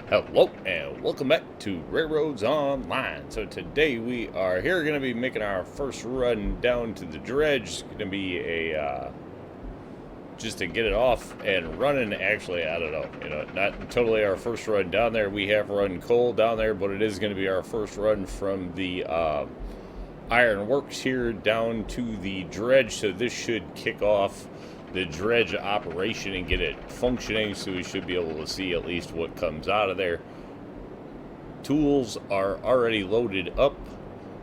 Hello and welcome back to RailRoads Online. So today we are here going to be making our first run down to the dredge. It's going to be a just to get it off and running. Actually, I don't know, not totally our first run down there. We have run coal down there, but it is going to be our first run from the iron works here down to the dredge. So this should kick off the dredge operation and get it functioning, so we should be able to see at least what comes out of there. Tools are already loaded up,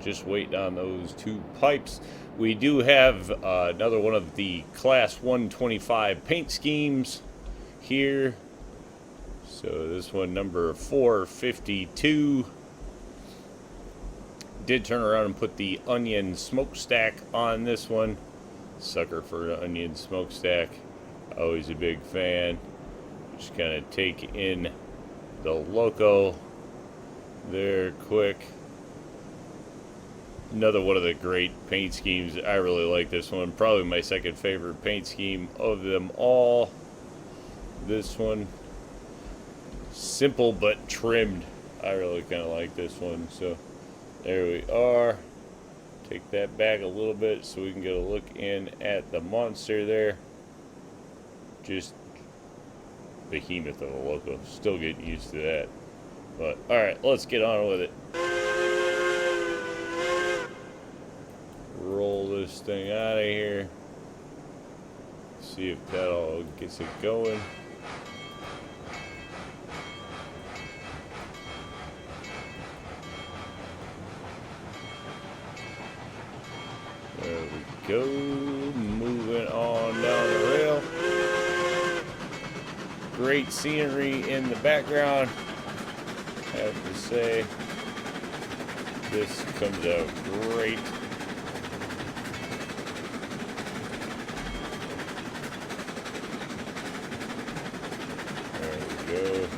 just waiting on those two pipes. We do have another one of the class 125 paint schemes here. So this one, number 452, did turn around and put the onion smokestack on this one. Sucker for an onion smokestack, always a big fan. Just kind of take in the loco there quick. Another one of the great paint schemes. I really like this one, probably my second favorite paint scheme of them all. This one, simple but trimmed. I really kind of like this one. So there we are. Take that back a little bit so we can get a look in at the monster there. Just behemoth of a loco. Still getting used to that. But alright, let's get on with it. Roll this thing out of here. See if that all gets it going. There we go, moving on down the rail. Great scenery in the background. I have to say, this comes out great. There we go.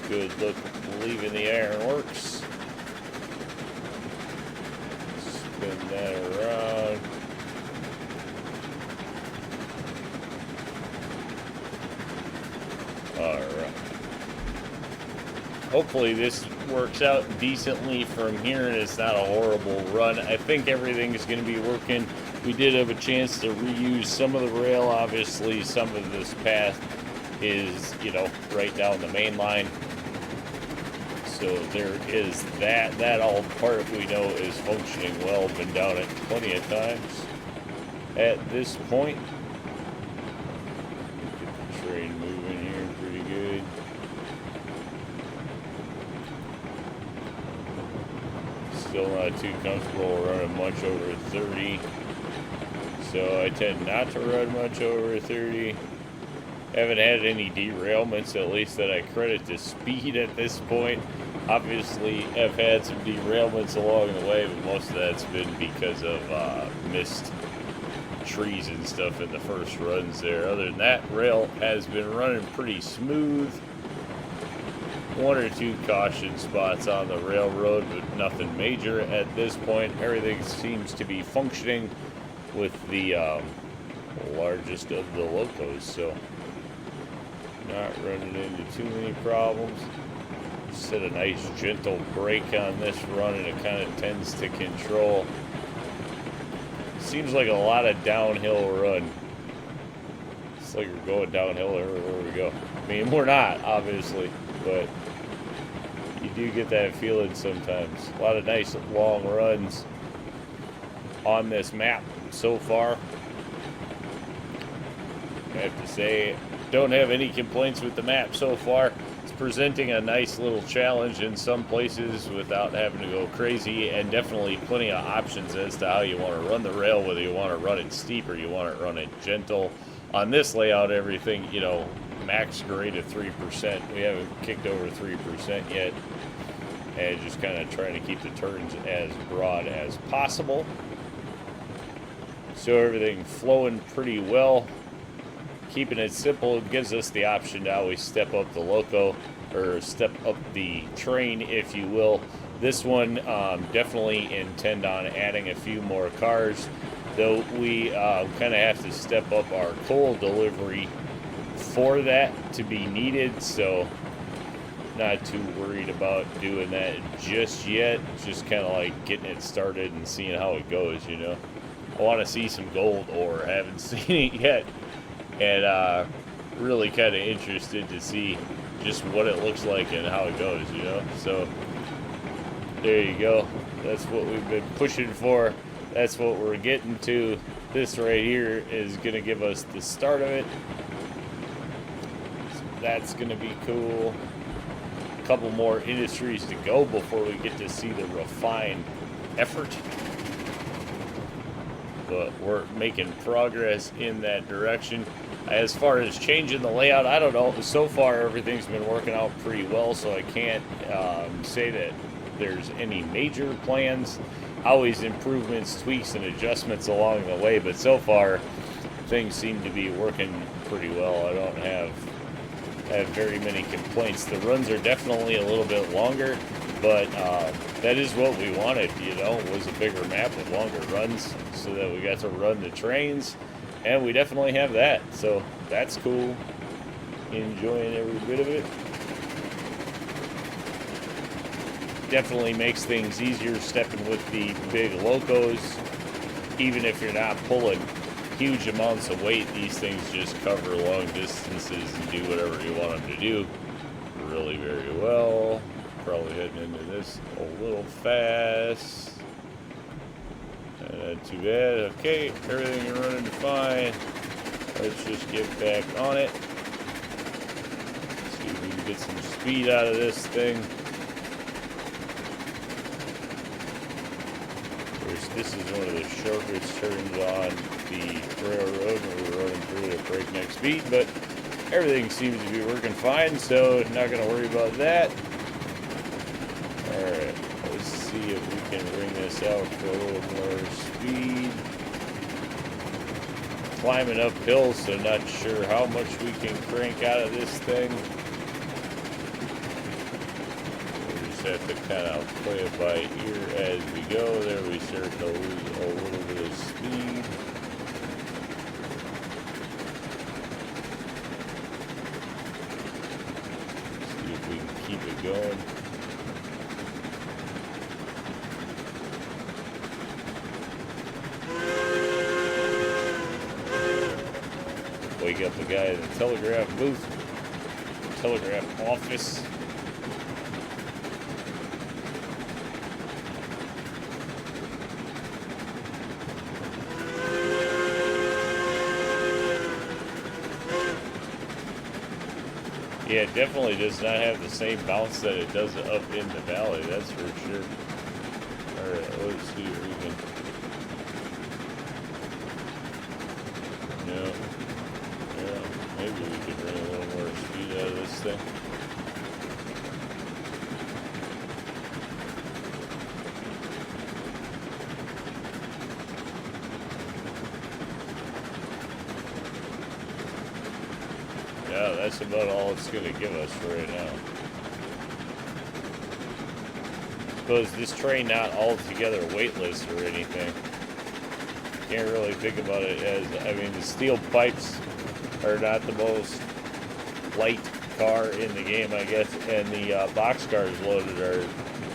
Good look leaving the ironworks. Spin that around. Alright. Hopefully this works out decently from here and it's not a horrible run. I think everything is going to be working. We did have a chance to reuse some of the rail. Obviously, some of this path is, right down the main line. So there is that. That all part we know is functioning well. Been down it plenty of times at this point. Get the train moving here pretty good. Still not too comfortable running much over 30. So I tend not to run much over 30. Haven't had any derailments, at least that I credit to speed at this point. Obviously, I've had some derailments along the way, but most of that's been because of missed trees and stuff in the first runs there. Other than that, rail has been running pretty smooth. One or two caution spots on the railroad, but nothing major at this point. Everything seems to be functioning with the largest of the locos, so not running into too many problems. Set a nice gentle brake on this run and it kind of tends to control. Seems like a lot of downhill run. It's like we're going downhill everywhere we go. I mean, we're not, obviously, but you do get that feeling sometimes. A lot of nice long runs on this map so far. I have to say, don't have any complaints with the map so far. It's presenting a nice little challenge in some places without having to go crazy, and definitely plenty of options as to how you want to run the rail, whether you want to run it steep or you want to run it gentle. On this layout, everything, max grade of 3%. We haven't kicked over 3% yet, and just kind of trying to keep the turns as broad as possible. So everything flowing pretty well. Keeping it simple gives us the option to always step up the loco, or step up the train, if you will. This one, definitely intend on adding a few more cars. though we kind of have to step up our coal delivery for that to be needed, so not too worried about doing that just yet. Just kind of like getting it started and seeing how it goes, you know. I want to see some gold ore. I haven't seen it yet, and really kind of interested to see just what it looks like and how it goes, you know. So there you go. That's what we've been pushing for. That's what we're getting to. This right here is going to give us the start of it. So that's going to be cool. A couple more industries to go before we get to see the refined effort. But we're making progress in that direction. As far as changing the layout, I don't know. So far, everything's been working out pretty well, so I can't say that there's any major plans. Always improvements, tweaks, and adjustments along the way, but so far, things seem to be working pretty well. I don't have very many complaints. The runs are definitely a little bit longer, but that is what we wanted, you know, was a bigger map with longer runs so that we got to run the trains, and we definitely have that, so that's cool. Enjoying every bit of it. Definitely makes things easier stepping with the big locos. Even if you're not pulling huge amounts of weight, these things just cover long distances and do whatever you want them to do really very well. Probably heading into this a little fast. Not too bad. Okay, everything is running fine. Let's just get back on it. See if we can get some speed out of this thing. This is one of the shortest turns on the railroad, and we're running through it at breakneck speed, but everything seems to be working fine, so not going to worry about that. Alright, let's see if we can bring this out for a little more speed. Climbing uphill, so not sure how much we can crank out of this thing. Have to kind of play it by ear as we go. There we start to lose a little bit of speed. See if we can keep it going. Wake up the guy in the telegraph booth, telegraph office. Yeah, it definitely does not have the same bounce that it does up in the valley, that's for sure. Alright, let's see if we can... No. Yeah, maybe we could bring a little more speed out of this thing. Yeah, that's about all it's going to give us right now. Suppose this train not altogether weightless or anything. Can't really think about it as, I mean, the steel pipes are not the most light car in the game, I guess, and the boxcars loaded are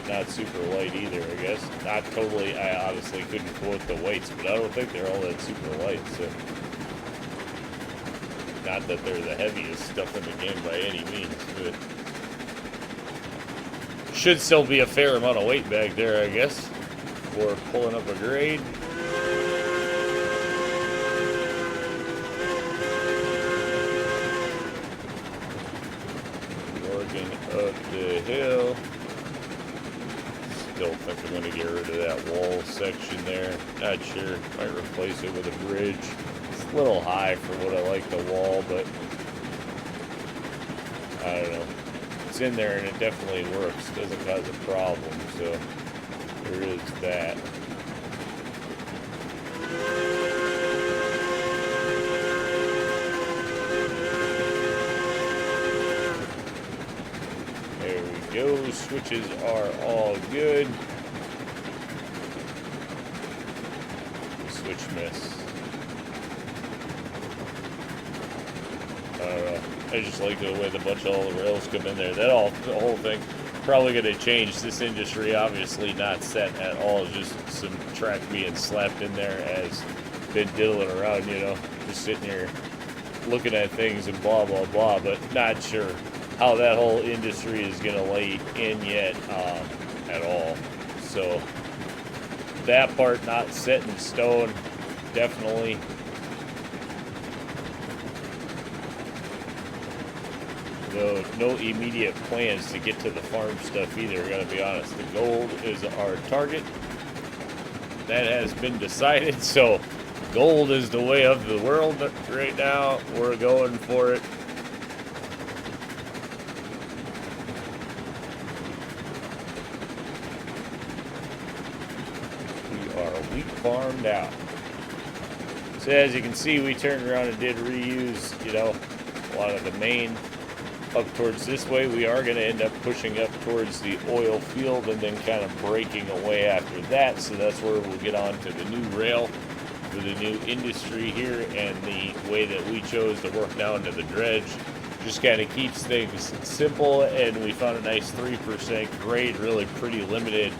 not super light either, I guess. Not totally, I honestly couldn't quote the weights, but I don't think they're all that super light, so... Not that they're the heaviest stuff in the game by any means, but should still be a fair amount of weight back there, I guess, for pulling up a grade. Working up the hill. Still think I'm going to get rid of that wall section there. Not sure. Might replace it with a bridge. A little high for what I like the wall, but I don't know. It's in there and it definitely works. Doesn't cause a problem, so there is that. There we go. Switches are all good. switch miss? I don't know. I just like the way the bunch of all the rails come in there. The whole thing, probably going to change. This industry, obviously not set at all. Just some track being slapped in there as been diddling around, you know, just sitting here looking at things and blah, blah, blah, but not sure how that whole industry is going to lay in yet at all. So that part not set in stone, definitely. Though no immediate plans to get to the farm stuff either, I gotta be honest. The gold is our target. That has been decided, so gold is the way of the world right now. We're going for it. We are wheat farmed out. So as you can see, we turned around and did reuse, you know, a lot of the main up towards this way. We are going to end up pushing up towards the oil field and then kind of breaking away after that. So that's where we'll get on to the new rail for the new industry here, and the way that we chose to work down to the dredge just kind of keeps things simple. And we found a nice 3% grade, really pretty limited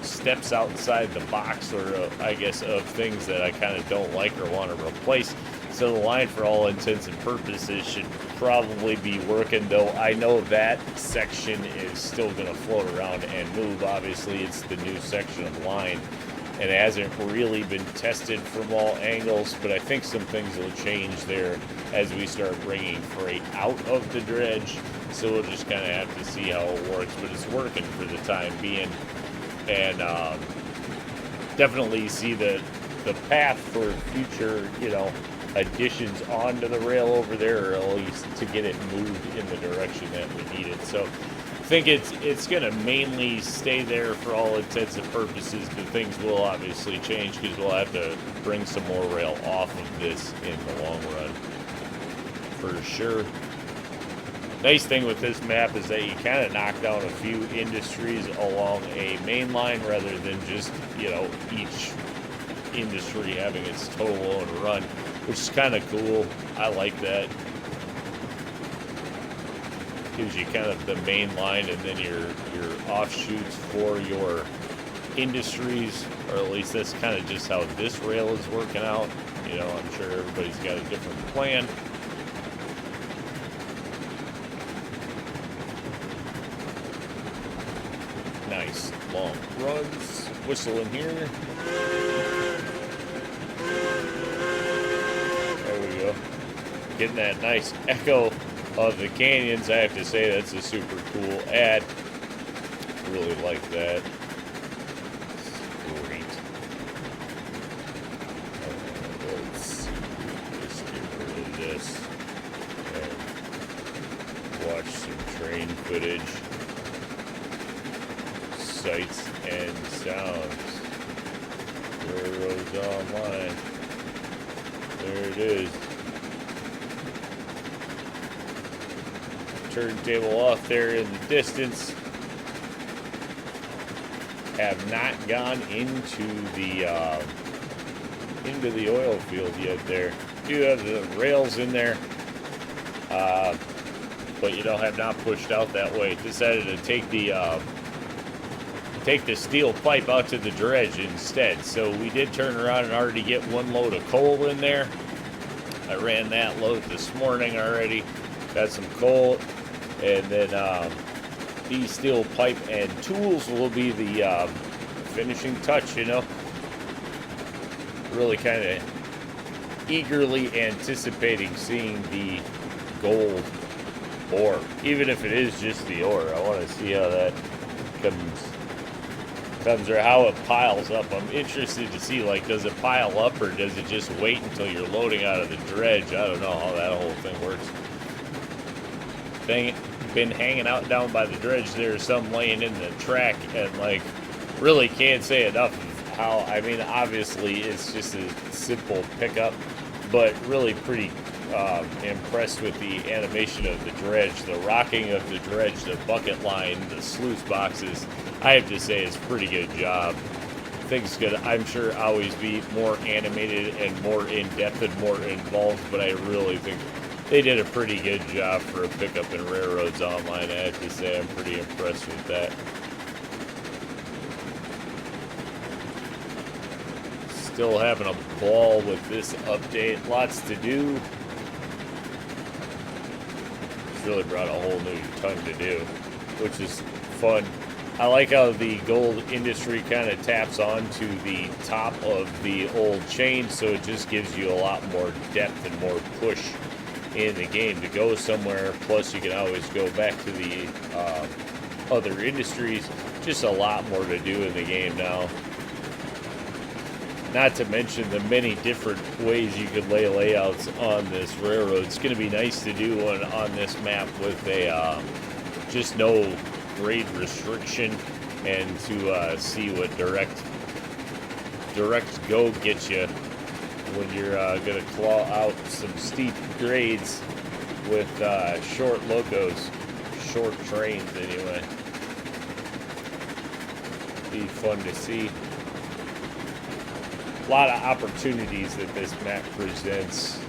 steps outside the box, or I guess of things that I kind of don't like or want to replace. So the line, for all intents and purposes, should probably be working, though I know that section is still going to float around and move. Obviously, it's the new section of line, and it hasn't really been tested from all angles, but I think some things will change there as we start bringing freight out of the dredge. So we'll just kind of have to see how it works, but it's working for the time being. And definitely see the path for future, you know, additions onto the rail over there, or at least to get it moved in the direction that we need it. So I think it's going to mainly stay there for all intents and purposes, but things will obviously change because we'll have to bring some more rail off of this in the long run, for sure. Nice thing with this map is that you kind of knock down a few industries along a main line rather than just, you know, each industry having its total own run, which is kind of cool. I like that. Gives you kind of the main line and then your offshoots for your industries, or at least that's kind of just how this rail is working out. You know, I'm sure everybody's got a different plan. Nice long runs. Whistle in here. There we go. Getting that nice echo of the canyons. I have to say that's a super cool ad. Really like that. Great. Let's see. Just get rid of this and watch some train footage. Sights and sounds. RailRoads online. There it is. Turntable off there in the distance. Have not gone into the oil field yet. There do have the rails in there, but you know, have not pushed out that way. Decided to take the steel pipe out to the dredge instead. So we did turn around and already get one load of coal in there. I ran that load this morning already. Got some coal, and then these steel pipe and tools will be the finishing touch, you know. Really kind of eagerly anticipating seeing the gold ore, even if it is just the ore. I want to see how that comes, or how it piles up. I'm interested to see, like, does it pile up or does it just wait until you're loading out of the dredge? I don't know how that whole thing works. Been hanging out down by the dredge. There's some laying in the track, and like, really can't say enough of how, I mean, obviously it's just a simple pickup, but really pretty impressed with the animation of the dredge, the rocking of the dredge, the bucket line, the sluice boxes. I have to say it's a pretty good job. things could, I'm sure, always be more animated and more in-depth and more involved, but I really think they did a pretty good job for a pickup in RailRoads Online. I have to say, I'm pretty impressed with that. Still having a ball with this update. Lots to do. It's really brought a whole new ton to do, which is fun. I like how the gold industry kind of taps onto the top of the old chain, so it just gives you a lot more depth and more push in the game to go somewhere. Plus, you can always go back to the other industries. Just a lot more to do in the game now. Not to mention the many different ways you could lay layouts on this railroad. It's going to be nice to do one on this map with a just no grade restriction, and to see what direct go gets you when you're going to claw out some steep grades with short locos, short trains anyway. Be fun to see. A lot of opportunities that this map presents.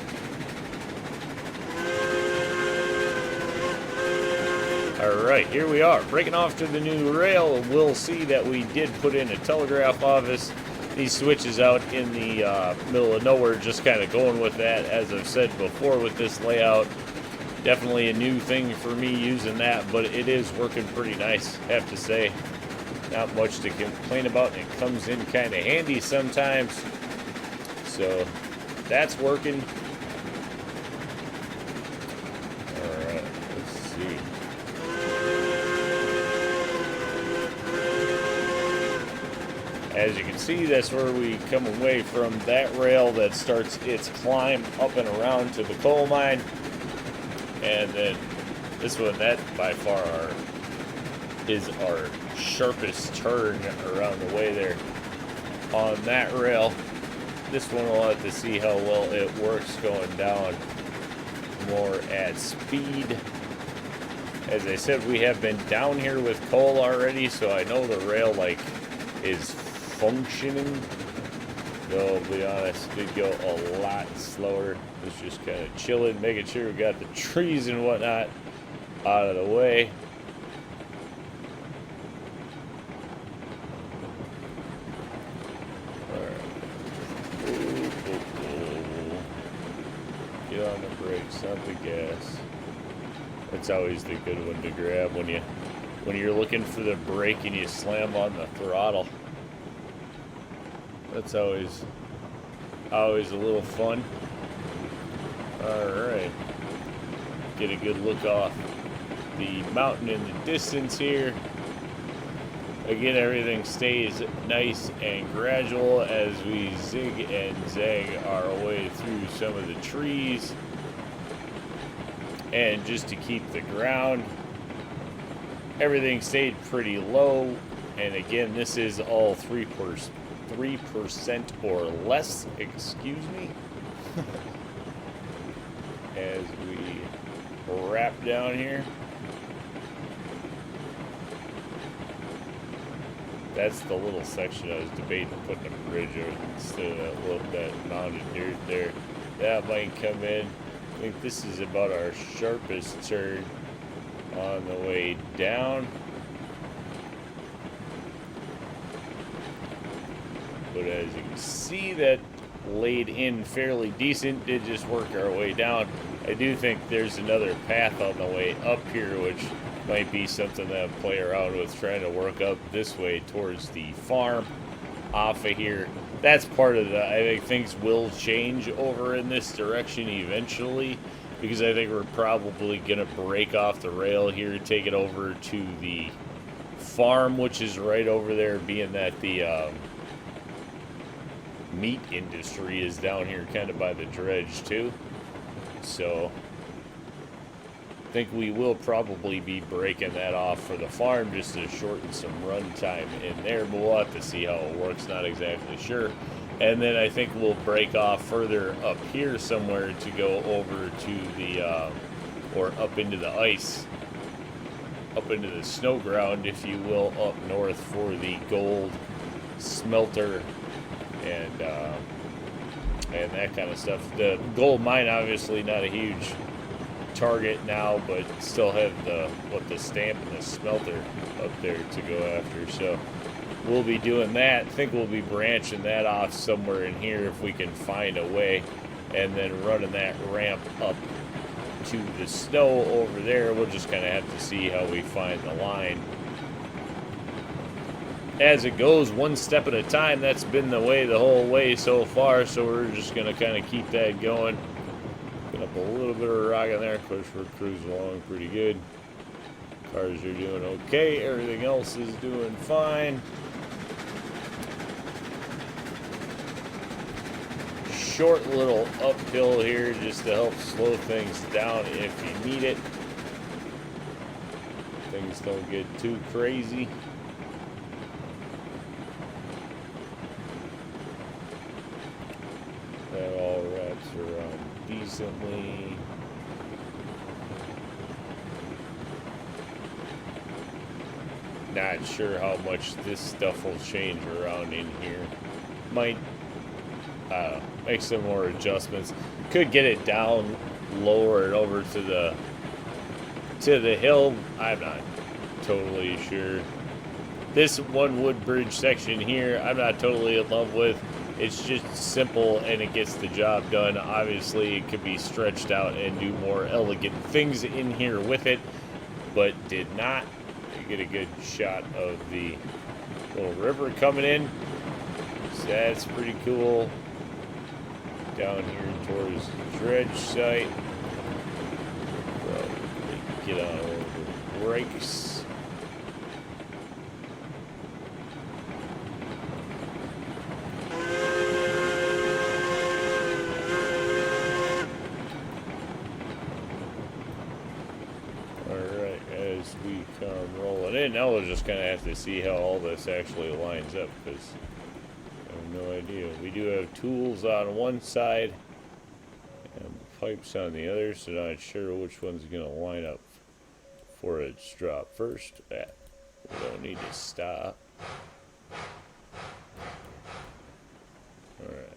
Alright, here we are, breaking off to the new rail. We'll see that we did put in a telegraph office. These switches out in the middle of nowhere, just kind of going with that, as I've said before with this layout. Definitely a new thing for me using that, but it is working pretty nice, I have to say. Not much to complain about, and it comes in kind of handy sometimes. So, that's working. Alright, let's see. As you can see, that's where we come away from that rail that starts its climb up and around to the coal mine. And then this one, that by far is our sharpest turn around the way there on that rail. This one we'll have to see how well it works going down more at speed. As I said, we have been down here with coal already, so I know the rail is functioning. Though, I'll be honest, it did go a lot slower. It's just kind of chilling, making sure we got the trees and whatnot out of the way. Get on the brakes, not the gas. That's always the good one to grab when you're looking for the brake and you slam on the throttle. That's always a little fun. Alright. Get a good look off the mountain in the distance here. Again, everything stays nice and gradual as we zig and zag our way through some of the trees. And just to keep the ground, everything stayed pretty low. And again, this is all 3% or less, excuse me. As we wrap down here. That's the little section I was debating putting a bridge over instead of that mounded dirt there. That might come in. I think this is about our sharpest turn on the way down. But as you can see, that laid in fairly decent. Did just work our way down. I do think there's another path on the way up here, which might be something that I'll play around with, trying to work up this way towards the farm off of here. That's part of the, I think things will change over in this direction eventually, because I think we're probably going to break off the rail here, take it over to the farm, which is right over there, being that the meat industry is down here kind of by the dredge too. So I think we will probably be breaking that off for the farm just to shorten some run time in there, but we'll have to see how it works, not exactly sure. And then I think we'll break off further up here somewhere to go over to the or up into the ice, up into the snow ground, if you will, up north for the gold smelter and that kind of stuff. The gold mine obviously not a huge target now, but still have the stamp and the smelter up there to go after. So we'll be doing that. I think we'll be branching that off somewhere in here if we can find a way, and then running that ramp up to the snow over there. We'll just kind of have to see how we find the line as it goes, one step at a time. That's been the way the whole way so far, so we're just going to kind of keep that going. Put up a little bit of rock in there. Of course, we're cruising along pretty good. Cars are doing okay. Everything else is doing fine. Short little uphill here just to help slow things down if you need it. Things don't get too crazy. That all wraps around decently. Not sure how much this stuff will change around in here. Might make some more adjustments. Could get it down, lower it over to the hill. I'm not totally sure. This one wood bridge section here, I'm not totally in love with. It's just simple and it gets the job done. Obviously, it could be stretched out and do more elegant things in here with it, but did not get a good shot of the little river coming in. So that's pretty cool. Down here towards the dredge site. Probably get on over the brakes. We come rolling in. Now we'll just kind of have to see how all this actually lines up, because I have no idea. We do have tools on one side and pipes on the other, so not sure which one's going to line up before it's dropped. First, we don't need to stop. Alright.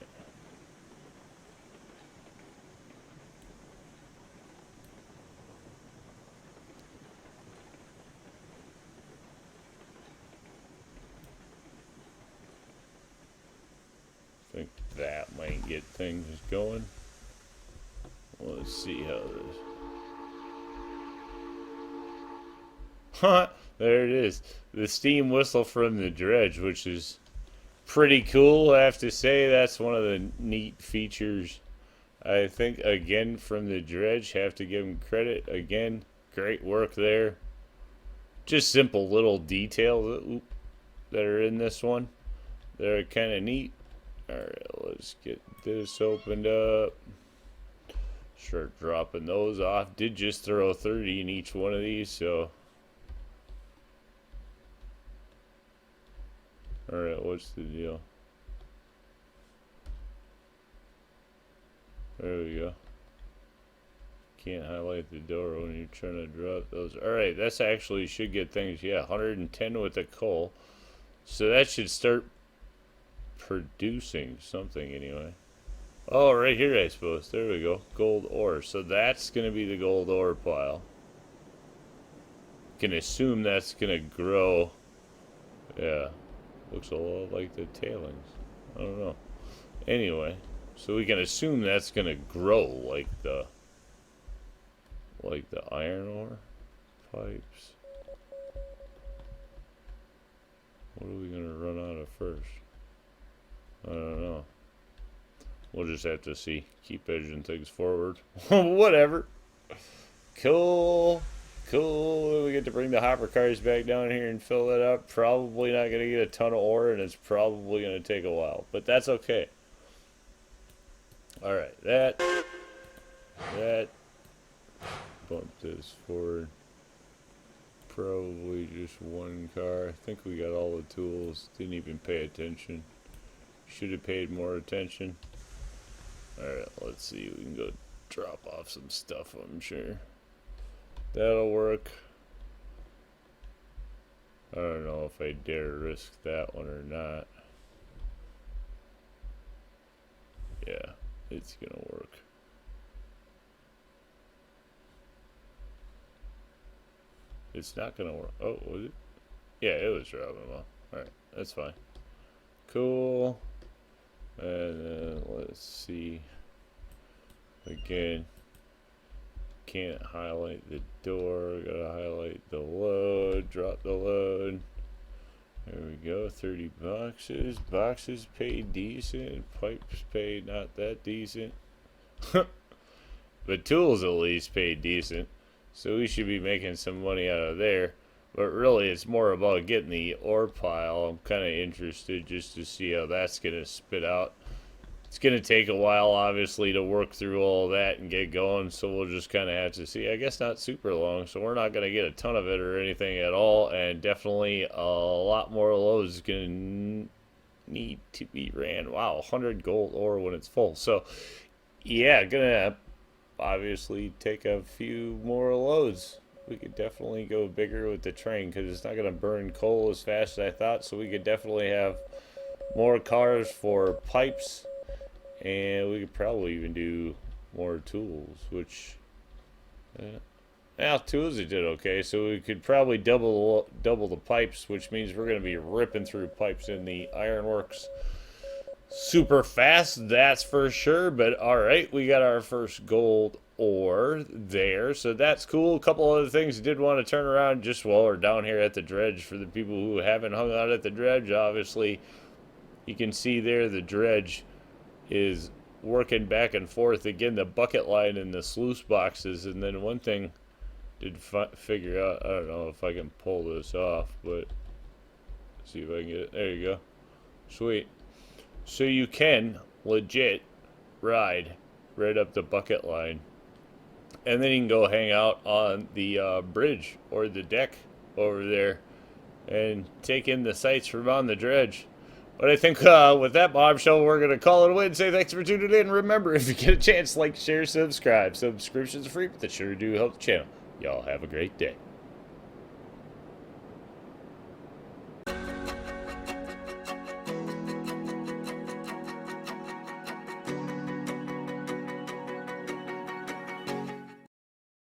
I think that might get things going. Let's see how this. Huh, there it is. The steam whistle from the dredge, which is pretty cool, I have to say. That's one of the neat features, I think, again, from the dredge. Have to give them credit. Again, great work there. Just simple little details that are in this one. They're kind of neat. Alright, let's get this opened up. Start dropping those off. Did just throw 30 in each one of these, so. Alright, what's the deal? There we go. Can't highlight the door when you're trying to drop those. Alright, that's actually should get things. Yeah, 110 with the coal. So that should start producing something anyway. Oh, right here, I suppose. There we go. Gold ore. So that's going to be the gold ore pile. Can assume that's going to grow. Yeah. Looks a lot like the tailings. I don't know. Anyway, so we can assume that's going to grow like the iron ore pipes. What are we going to run out of first? I don't know. We'll just have to see. Keep edging things forward. Whatever. Cool. Cool. We get to bring the hopper cars back down here and fill that up. Probably not going to get a ton of ore, and it's probably going to take a while. But that's okay. Alright. That. Bump this forward. Probably just one car. I think we got all the tools. Didn't even pay attention. Should have paid more attention. Alright, let's see. We can go drop off some stuff, I'm sure. That'll work. I don't know if I dare risk that one or not. it's gonna work. It's not gonna work. Oh, was it? Yeah, it was driving well. Alright, that's fine. Cool. And then let's see. Again, can't highlight the door. Gotta highlight the load. Drop the load. There we go. 30 boxes. Boxes paid decent. Pipes paid not that decent. But tools at least paid decent. So we should be making some money out of there. But really, it's more about getting the ore pile. I'm kind of interested just to see how that's going to spit out. It's going to take a while, obviously, to work through all that and get going. So we'll just kind of have to see. I guess not super long. So we're not going to get a ton of it or anything at all. And definitely a lot more loads is going to need to be ran. Wow, 100 gold ore when it's full. So, yeah, going to obviously take a few more loads. We could definitely go bigger with the train because it's not going to burn coal as fast as I thought. So we could definitely have more cars for pipes, and we could probably even do more tools, which tools it did okay. So we could probably double the pipes, which means we're going to be ripping through pipes in the ironworks super fast, that's for sure. But all right, we got our first gold ore there, so that's cool. A couple other things I did want to turn around just while we're down here at the dredge for the people who haven't hung out at the dredge. Obviously, you can see there the dredge is working back and forth again, the bucket line and the sluice boxes. And then one thing did figure out, I don't know if I can pull this off, but let's see if I can get it. There you go. Sweet. So you can legit ride right up the bucket line, and then you can go hang out on the bridge or the deck over there and take in the sights from on the dredge. But I think with that bombshell, we're going to call it a win. Say thanks for tuning in. Remember, if you get a chance, like, share, subscribe. Subscriptions are free, but they sure do help the channel. Y'all have a great day.